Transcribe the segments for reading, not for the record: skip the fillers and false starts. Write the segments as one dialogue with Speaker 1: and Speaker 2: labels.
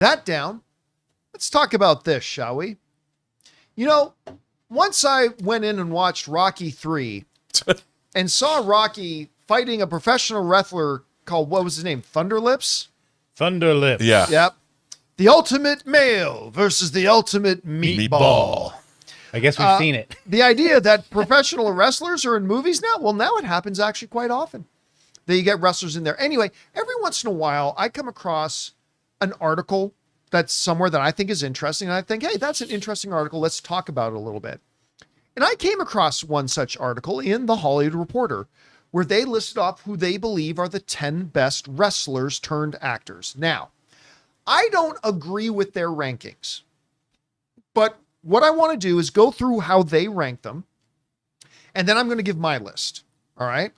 Speaker 1: That down. Let's talk about this, shall we? You know, once I went in and watched Rocky 3 and saw Rocky fighting a professional wrestler called, what was his name? Thunderlips?
Speaker 2: Thunderlips.
Speaker 3: Yeah.
Speaker 1: Yep. The ultimate male versus the ultimate meatball.
Speaker 2: I guess we've seen it.
Speaker 1: The idea that professional wrestlers are in movies now, well, now it happens actually quite often. That you get wrestlers in there. Anyway, every once in a while, I come across an article that's somewhere that I think is interesting. And I think, hey, that's an interesting article. Let's talk about it a little bit. And I came across one such article in the Hollywood Reporter where they listed off who they believe are the 10 best wrestlers turned actors. Now, I don't agree with their rankings, but what I want to do is go through how they rank them, and then I'm going to give my list. All right.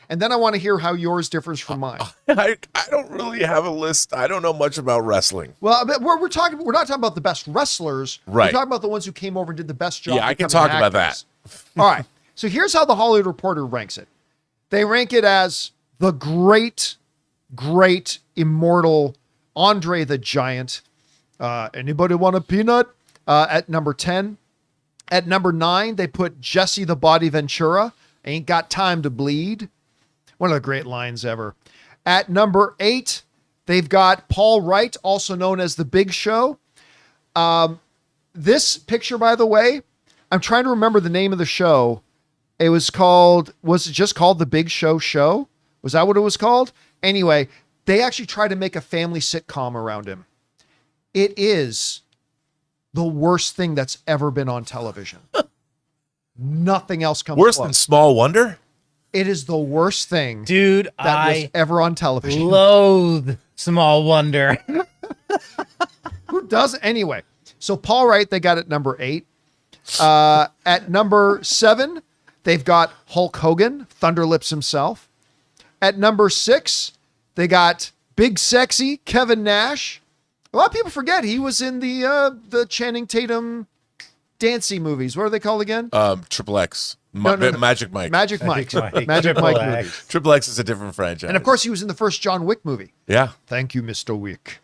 Speaker 1: And then I want to hear how yours differs from mine.
Speaker 3: I don't really have a list. I don't know much about wrestling.
Speaker 1: Well, but we're not talking about the best wrestlers.
Speaker 3: Right.
Speaker 1: We're talking about the ones who came over and did the best job.
Speaker 3: Yeah, I can talk about that.
Speaker 1: All right. So here's how the Hollywood Reporter ranks it. They rank it as the great, immortal Andre the Giant. Anybody want a peanut? At number 10. At number 9, they put Jesse the Body Ventura. Ain't got time to bleed. One of the great lines ever. At number 8, they've got Paul Wright, also known as The Big Show. This picture, by the way, I'm trying to remember the name of the show. It was it just called The Big Show Show? Was that what it was called? Anyway, they actually tried to make a family sitcom around him. It is the worst thing that's ever been on television. Nothing else comes
Speaker 3: Worse
Speaker 1: close.
Speaker 3: than Small Wonder?
Speaker 1: It is the worst thing
Speaker 2: Dude,
Speaker 1: that was ever on television.
Speaker 2: loathe Small Wonder.
Speaker 1: Who does anyway? So Paul Wright, they got at number 8. At number 7, they've got Hulk Hogan, Thunderlips himself. At number 6, they got Big Sexy Kevin Nash. A lot of people forget he was in the Channing Tatum dancey movies. What are they called again?
Speaker 3: Triple X.
Speaker 1: No.
Speaker 3: Magic Mike.
Speaker 1: Magic Mike
Speaker 2: Triple X.
Speaker 1: movies.
Speaker 3: Triple X is a different franchise.
Speaker 1: And of course, he was in the first John Wick movie.
Speaker 3: Yeah.
Speaker 1: Thank you, Mr. Wick.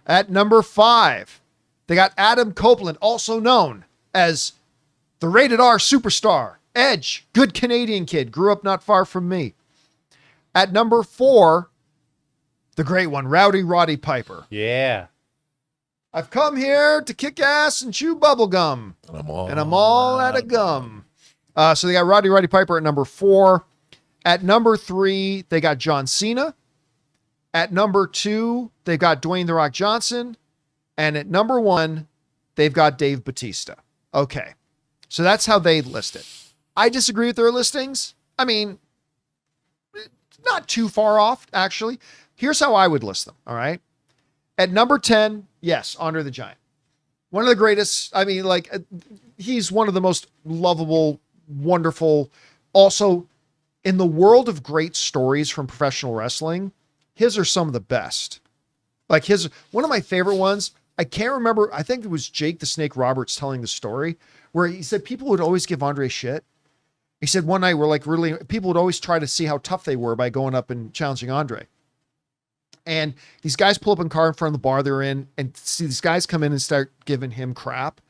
Speaker 1: At number 5, they got Adam Copeland, also known as the rated R superstar, Edge, good Canadian kid, grew up not far from me. At number 4, the great one, Rowdy Roddy Piper.
Speaker 2: Yeah.
Speaker 1: I've come here to kick ass and chew bubble gum. And I'm all out of gum. So they got Roddy Piper at number 4. At number 3, they got John Cena. At number 2, they've got Dwayne The Rock Johnson. And at number 1, they've got Dave Bautista. Okay. So that's how they list it. I disagree with their listings. I mean, not too far off, actually. Here's how I would list them. All right. At number 10, yes, Andre the Giant. One of the greatest. I mean, like, he's one of the most lovable, wonderful. Also, in the world of great stories from professional wrestling, his are some of the best. Like one of my favorite ones, I can't remember. I think it was Jake the Snake Roberts telling the story where he said people would always give Andre shit. He said one night people would always try to see how tough they were by going up and challenging Andre. And these guys pull up in a car in front of the bar they're in and see these guys come in and start giving him crap.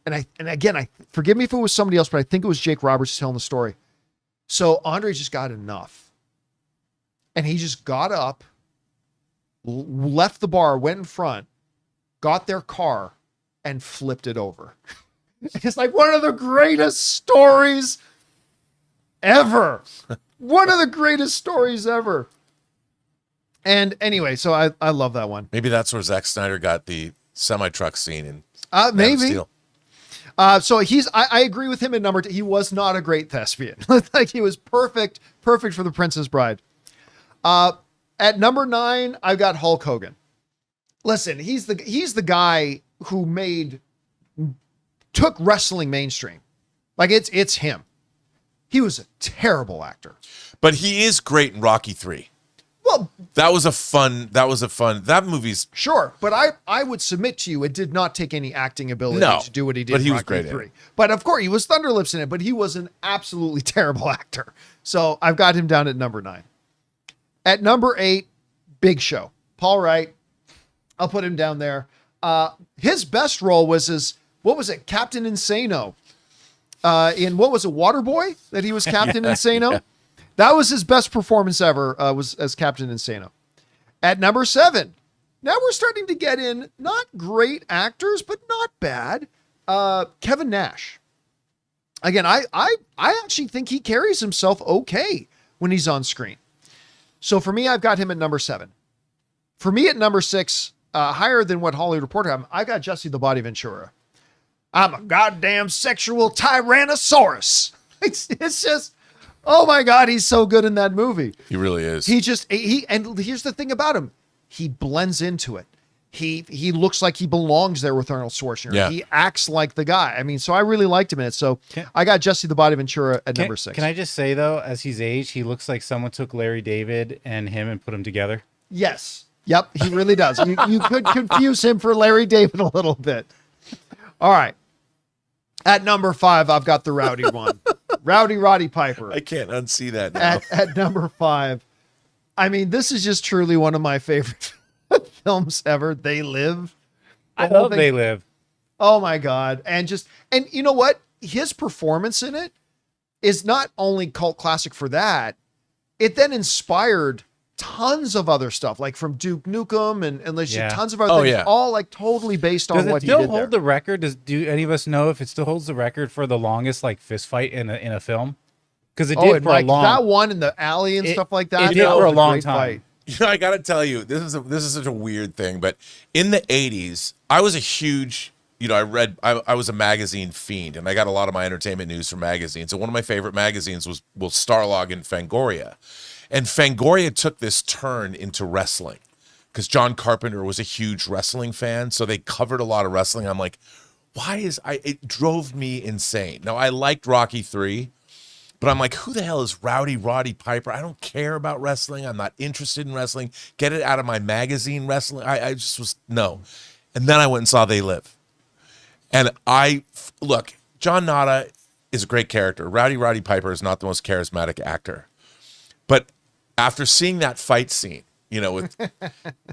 Speaker 1: And again, forgive me if it was somebody else, but I think it was Jake Roberts telling the story. So Andre just got enough. And he just got up, left the bar, went in front, got their car, and flipped it over. It's like one of the greatest stories ever. One of the greatest stories ever. And anyway, so I love that one.
Speaker 3: Maybe that's where Zack Snyder got the semi-truck scene in
Speaker 1: maybe. So I agree with him in number 2. He was not a great thespian. Like he was perfect for The Princess Bride. At number 9, I've got Hulk Hogan. Listen, he's the guy who took wrestling mainstream. Like it's him. He was a terrible actor.
Speaker 3: But he is great in Rocky 3.
Speaker 1: Well,
Speaker 3: that movie's
Speaker 1: sure, but I would submit to you it did not take any acting ability to do what he did.
Speaker 3: But he
Speaker 1: in
Speaker 3: was
Speaker 1: Rocky
Speaker 3: great
Speaker 1: 3. But of course, he was Thunderlips in it, but he was an absolutely terrible actor. So I've got him down at number 9. At number 8, Big Show. Paul Wright. I'll put him down there. His best role was as, what was it, Captain Insano. In what was it, Waterboy, that he was Captain Insano? Yeah. That was his best performance ever, was as Captain Insano. At number 7, now we're starting to get in not great actors, but not bad. Kevin Nash. Again, I actually think he carries himself okay when he's on screen. So for me, I've got him at number 7. For me at number 6, higher than what Hollywood Reporter had, I got Jesse the Body Ventura. I'm a goddamn sexual tyrannosaurus. It's just, oh my God, he's so good in that movie.
Speaker 3: He really is.
Speaker 1: And here's the thing about him. He blends into it. He looks like he belongs there with Arnold Schwarzenegger. Yeah. He acts like the guy. I mean, so I really liked him in it. So I got Jesse the Body Ventura at number 6.
Speaker 2: Can I just say though, as he's aged, he looks like someone took Larry David and him and put them together.
Speaker 1: Yes. Yep. He really does. You could confuse him for Larry David a little bit. All right. At number 5, I've got the rowdy one. Roddy Piper.
Speaker 3: I can't unsee that now.
Speaker 1: At number 5. I mean, this is just truly one of my favorite films ever. They Live.
Speaker 2: I love They Live.
Speaker 1: Oh my God. And you know what? His performance in it is not only cult classic for that, it then inspired tons of other stuff, like from Duke Nukem and tons of other things, all like totally based on what he did there.
Speaker 2: Does it still hold the record? Do any of us know if it still holds the record for the longest like fist fight in a film? Because it did for a long.
Speaker 1: That one in the alley and stuff like that.
Speaker 2: It did for a long time.
Speaker 3: You know, I got to tell you, this is such a weird thing, but in the 80s, I was a huge, I was a magazine fiend, and I got a lot of my entertainment news from magazines. And one of my favorite magazines was Starlog and Fangoria. And Fangoria took this turn into wrestling because John Carpenter was a huge wrestling fan. So they covered a lot of wrestling. I'm like, it drove me insane. Now, I liked Rocky 3. But I'm like, who the hell is Roddy Piper? I don't care about wrestling. I'm not interested in wrestling. Get it out of my magazine wrestling. I just was, no. And then I went and saw They Live. And look, John Nada is a great character. Roddy Piper is not the most charismatic actor. But after seeing that fight scene, with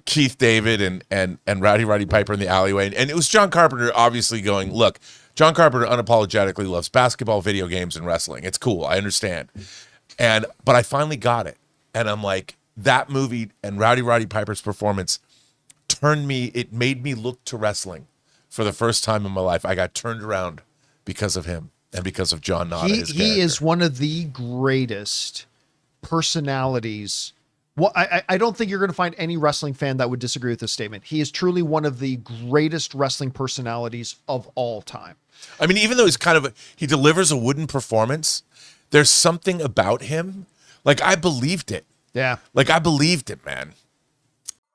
Speaker 3: Keith David and Roddy Piper in the alleyway, and it was John Carpenter obviously going, look, John Carpenter unapologetically loves basketball, video games, and wrestling. It's cool. I understand. But I finally got it. And I'm like, that movie and Roddy Piper's performance it made me look to wrestling for the first time in my life. I got turned around because of him and because of John Nada.
Speaker 1: He is one of the greatest personalities. Well, I don't think you're going to find any wrestling fan that would disagree with this statement. He is truly one of the greatest wrestling personalities of all time.
Speaker 3: I mean, even though he delivers a wooden performance, there's something about him. Like, I believed it.
Speaker 1: Yeah.
Speaker 3: Like, I believed it, man.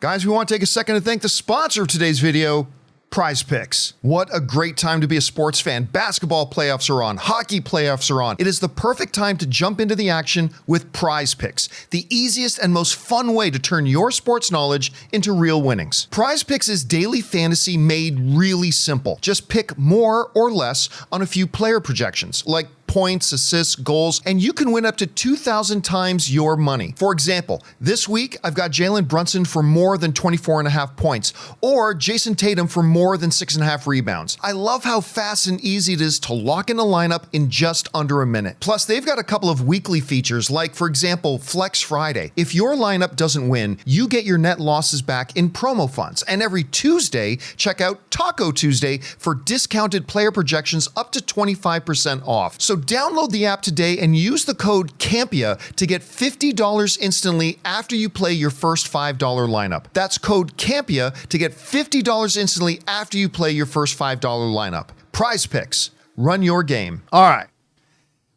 Speaker 1: Guys, we want to take a second to thank the sponsor of today's video, PrizePicks. What a great time to be a sports fan. Basketball playoffs are on. Hockey playoffs are on. It is the perfect time to jump into the action with PrizePicks, the easiest and most fun way to turn your sports knowledge into real winnings. PrizePicks is daily fantasy made really simple. Just pick more or less on a few player projections, like points, assists, goals, and you can win up to 2,000 times your money. For example, this week, I've got Jalen Brunson for more than 24.5 points, or Jason Tatum for more than 6.5 rebounds. I love how fast and easy it is to lock in a lineup in just under a minute. Plus, they've got a couple of weekly features, like, for example, Flex Friday. If your lineup doesn't win, you get your net losses back in promo funds. And every Tuesday, check out Taco Tuesday for discounted player projections up to 25% off. So download the app today and use the code Campea to get $50 instantly after you play your first $5 lineup. That's code Campea to get $50 instantly after you play your first $5 lineup. PrizePicks, run your game. All right,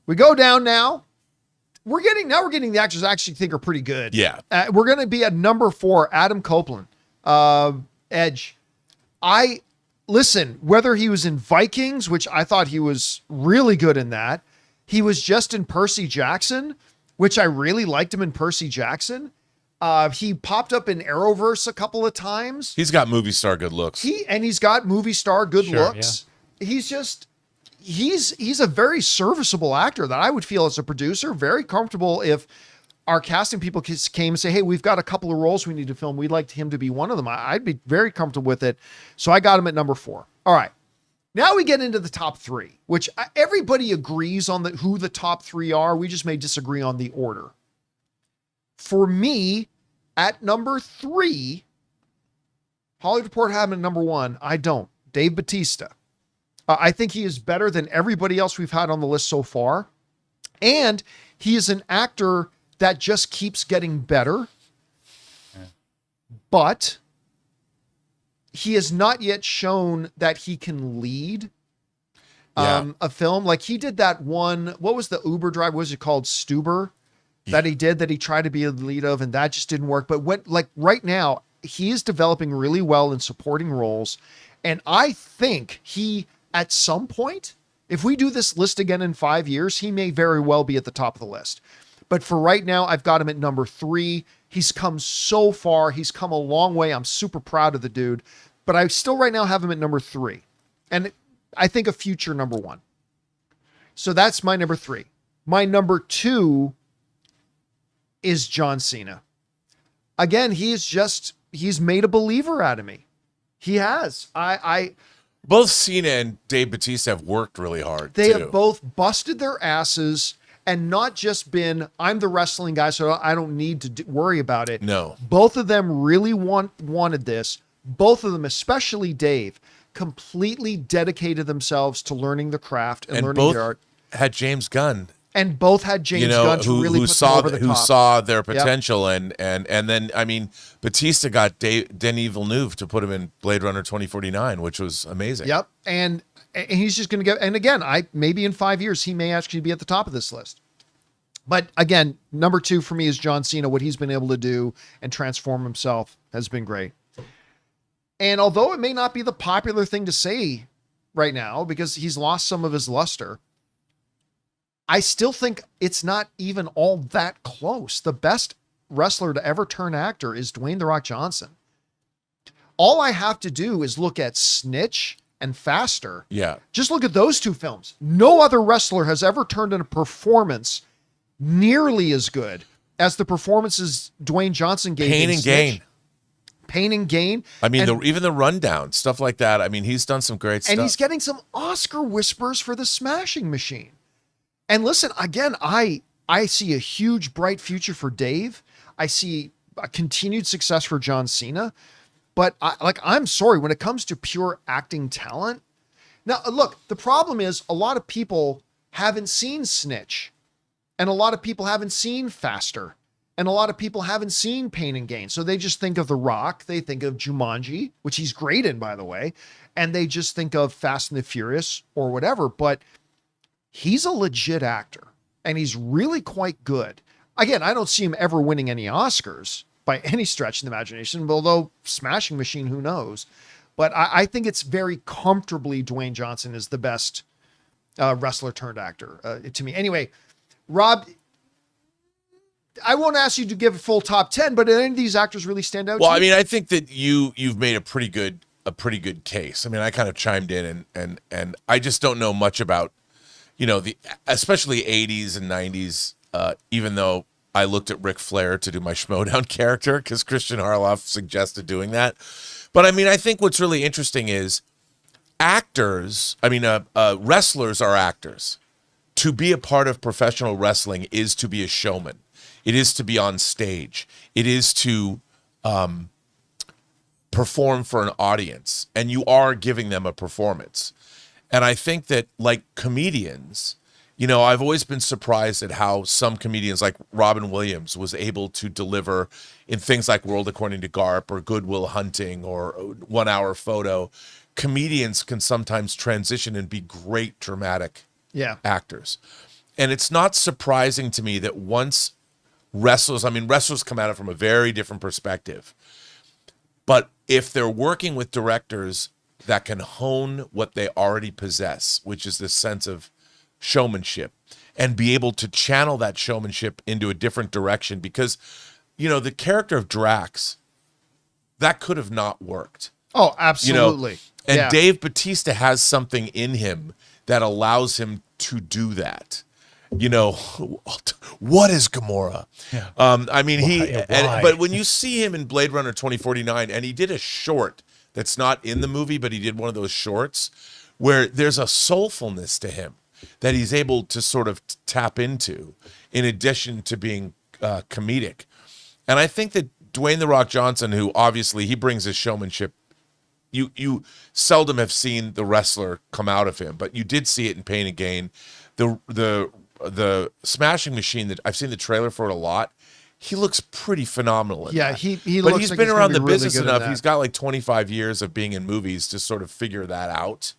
Speaker 1: we go down now. We're getting the actors I actually think are pretty good.
Speaker 3: Yeah,
Speaker 1: we're going to be at number 4, Adam Copeland, Edge. Listen, whether he was in Vikings, which I thought he was really good in that. He was just in Percy Jackson, which I really liked him in Percy Jackson. He popped up in Arrowverse a couple of times.
Speaker 3: He's got movie star good looks.
Speaker 1: He's got movie star good looks. Yeah. He's a very serviceable actor that I would feel as a producer, very comfortable if our casting people came and say, hey, we've got a couple of roles we need to film. We'd like him to be one of them. I'd be very comfortable with it. So I got him at number 4. All right. Now we get into the top 3, which everybody agrees on who the top 3 are. We just may disagree on the order. For me, at number 3, Hollywood Report had him at number 1. I don't. Dave Bautista. I think he is better than everybody else we've had on the list so far. And he is an actor that just keeps getting better. But he has not yet shown that he can lead a film. Like he did that one, what was the Uber drive? What was it called? Stuber that he did, that he tried to be the lead of, and that just didn't work. But right now, he is developing really well in supporting roles. And I think he, at some point, if we do this list again in 5 years, he may very well be at the top of the list. But for right now, I've got him at number 3. He's come so far. He's come a long way. I'm super proud of the dude. But I still right now have him at number 3. And I think a future number 1. So that's my number 3. My number 2 is John Cena. Again, he's made a believer out of me. He has.
Speaker 3: Both Cena and Dave Bautista have worked really hard.
Speaker 1: They have both busted their asses and not just been, I'm the wrestling guy, so I don't need to worry about it.
Speaker 3: No.
Speaker 1: Both of them really wanted this. Both of them, especially Dave, completely dedicated themselves to learning the craft and learning the art.
Speaker 3: Had James Gunn.
Speaker 1: And both had James Gunn to really put them over the top.
Speaker 3: Who saw their potential. Yep. And then, I mean, Batista got Denis Villeneuve to put him in Blade Runner 2049, which was amazing.
Speaker 1: Yep. And he's just going to get, and again, maybe in 5 years, he may actually be at the top of this list. But again, number 2 for me is John Cena. What he's been able to do and transform himself has been great. And although it may not be the popular thing to say right now, because he's lost some of his luster, I still think it's not even all that close. The best wrestler to ever turn actor is Dwayne "The Rock" Johnson. All I have to do is look at Snitch and Faster.
Speaker 3: Yeah.
Speaker 1: Just look at those 2 films. No other wrestler has ever turned in a performance nearly as good as the performances Dwayne Johnson gave.
Speaker 3: Pain and Gain.
Speaker 1: Pain and Gain.
Speaker 3: I mean, even the Rundown, stuff like that. I mean, he's done some great stuff.
Speaker 1: And he's getting some Oscar whispers for The Smashing Machine. And listen, again, I see a huge, bright future for Dave. I see a continued success for John Cena. But I'm sorry, when it comes to pure acting talent. Now, look, the problem is a lot of people haven't seen Snitch. And a lot of people haven't seen Faster. And a lot of people haven't seen Pain and Gain. So they just think of The Rock. They think of Jumanji, which he's great in, by the way. And they just think of Fast and the Furious or whatever. But he's a legit actor. And he's really quite good. Again, I don't see him ever winning any Oscars by any stretch of the imagination. Although Smashing Machine, who knows? But I think it's very comfortably Dwayne Johnson is the best wrestler turned actor to me. Anyway, Rob, I won't ask you to give a full top 10, but did any of these actors really stand out?
Speaker 3: Well, I mean, I think that you've made a pretty good case. I mean, I kind of chimed in and I just don't know much about, especially 80s and 90s, even though I looked at Ric Flair to do my Schmodown character because Christian Harloff suggested doing that. But I mean, I think what's really interesting is wrestlers are actors. To be a part of professional wrestling is to be a showman. It is to be on stage. It is to perform for an audience, and you are giving them a performance. And I think that, like comedians, I've always been surprised at how some comedians, like Robin Williams, was able to deliver in things like World According to Garp or Good Will Hunting or 1 Hour Photo. Comedians can sometimes transition and be great dramatic actors. And it's not surprising to me that once wrestlers come at it from a very different perspective. But if they're working with directors that can hone what they already possess, which is this sense of showmanship, and be able to channel that showmanship into a different direction, because, the character of Drax, that could have not worked.
Speaker 1: Oh, absolutely.
Speaker 3: And Dave Bautista has something in him that allows him to do that. you know, what is Gamora?
Speaker 2: Yeah.
Speaker 3: I mean,
Speaker 2: Why?
Speaker 3: but when you see him in Blade Runner 2049, and he did a short that's not in the movie, but he did one of those shorts where there's a soulfulness to him that he's able to sort of tap into, in addition to being comedic. And I think that Dwayne "The Rock" Johnson, who obviously he brings his showmanship, you seldom have seen the wrestler come out of him, but you did see it in Pain and Gain. The Smashing Machine, that I've seen the trailer for it a lot. He looks pretty phenomenal in that.
Speaker 1: he
Speaker 3: but
Speaker 1: looks
Speaker 3: he's
Speaker 1: like
Speaker 3: been
Speaker 1: he's
Speaker 3: around
Speaker 1: gonna
Speaker 3: the
Speaker 1: be really
Speaker 3: business
Speaker 1: good at
Speaker 3: enough.
Speaker 1: that.
Speaker 3: He's got like 25 years of being in movies to sort of figure that out.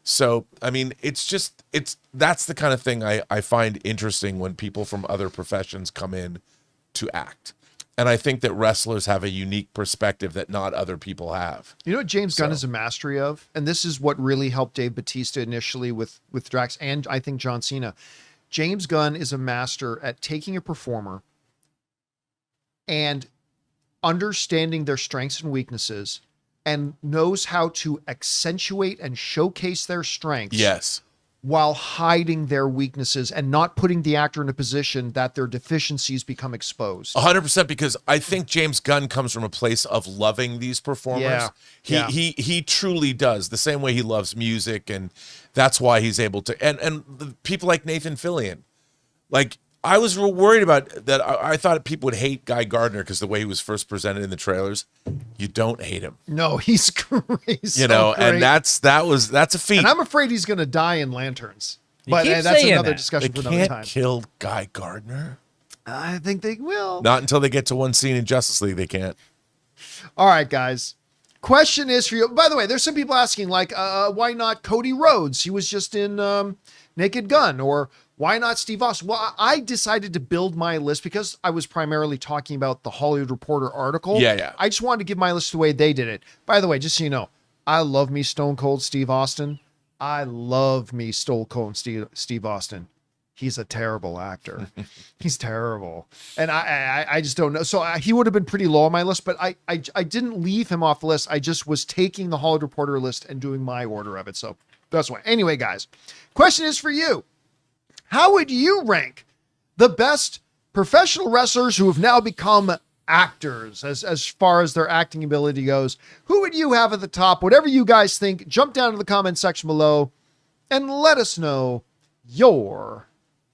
Speaker 3: So, I mean, that's the kind of thing I find interesting when people from other professions come in to act. And I think that wrestlers have a unique perspective that not other people have.
Speaker 1: You know what James Gunn is a mastery of? And this is what really helped Dave Bautista initially with Drax, and I think John Cena. James Gunn is a master at taking a performer and understanding their strengths and weaknesses, and knows how to accentuate and showcase their strengths.
Speaker 3: Yes.
Speaker 1: While hiding their weaknesses and not putting the actor in a position that their deficiencies become exposed.
Speaker 3: 100%, because I think James Gunn comes from a place of loving these performers.
Speaker 1: Yeah.
Speaker 3: He truly does, the same way he loves music, and that's why he's able to. And the people like Nathan Fillion, like, I was real worried about that. I thought people would hate Guy Gardner because the way he was first presented in the trailers. You don't hate him.
Speaker 1: No, he's great.
Speaker 3: You know, and that's a feat.
Speaker 1: And I'm afraid he's going to die in Lanterns. But
Speaker 2: keep
Speaker 1: that's
Speaker 2: saying
Speaker 1: another
Speaker 2: that.
Speaker 1: discussion
Speaker 3: They
Speaker 1: for another time.
Speaker 3: can't kill Guy Gardner.
Speaker 1: I think they will.
Speaker 3: Not until they get to one scene in Justice League, they can't.
Speaker 1: All right, guys. Question is for you. By the way, there's some people asking, like, why not Cody Rhodes? He was just in Naked Gun. Or why not Steve Austin? Well, I decided to build my list because I was primarily talking about the Hollywood Reporter article.
Speaker 3: Yeah.
Speaker 1: I just wanted to give my list the way they did it. By the way, just so you know, I love me Stone Cold Steve Austin. I love me Stone Cold Steve Austin. He's a terrible actor. He's terrible. And I just don't know. So he would have been pretty low on my list, but I didn't leave him off the list. I just was taking the Hollywood Reporter list and doing my order of it. So that's why. Anyway, guys, question is for you. How would you rank the best professional wrestlers who have now become actors as far as their acting ability goes? Who would you have at the top? Whatever you guys think, jump down to the comment section below and let us know your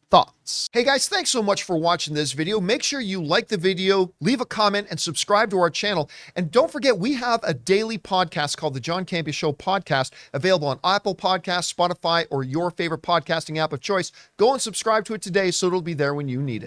Speaker 1: thoughts. Hey guys, thanks so much for watching this video. Make sure you like the video, leave a comment, and subscribe to our channel. And don't forget, we have a daily podcast called the John Campea Show podcast, available on Apple Podcasts, Spotify, or your favorite podcasting app of choice. Go and subscribe to it today so it'll be there when you need it.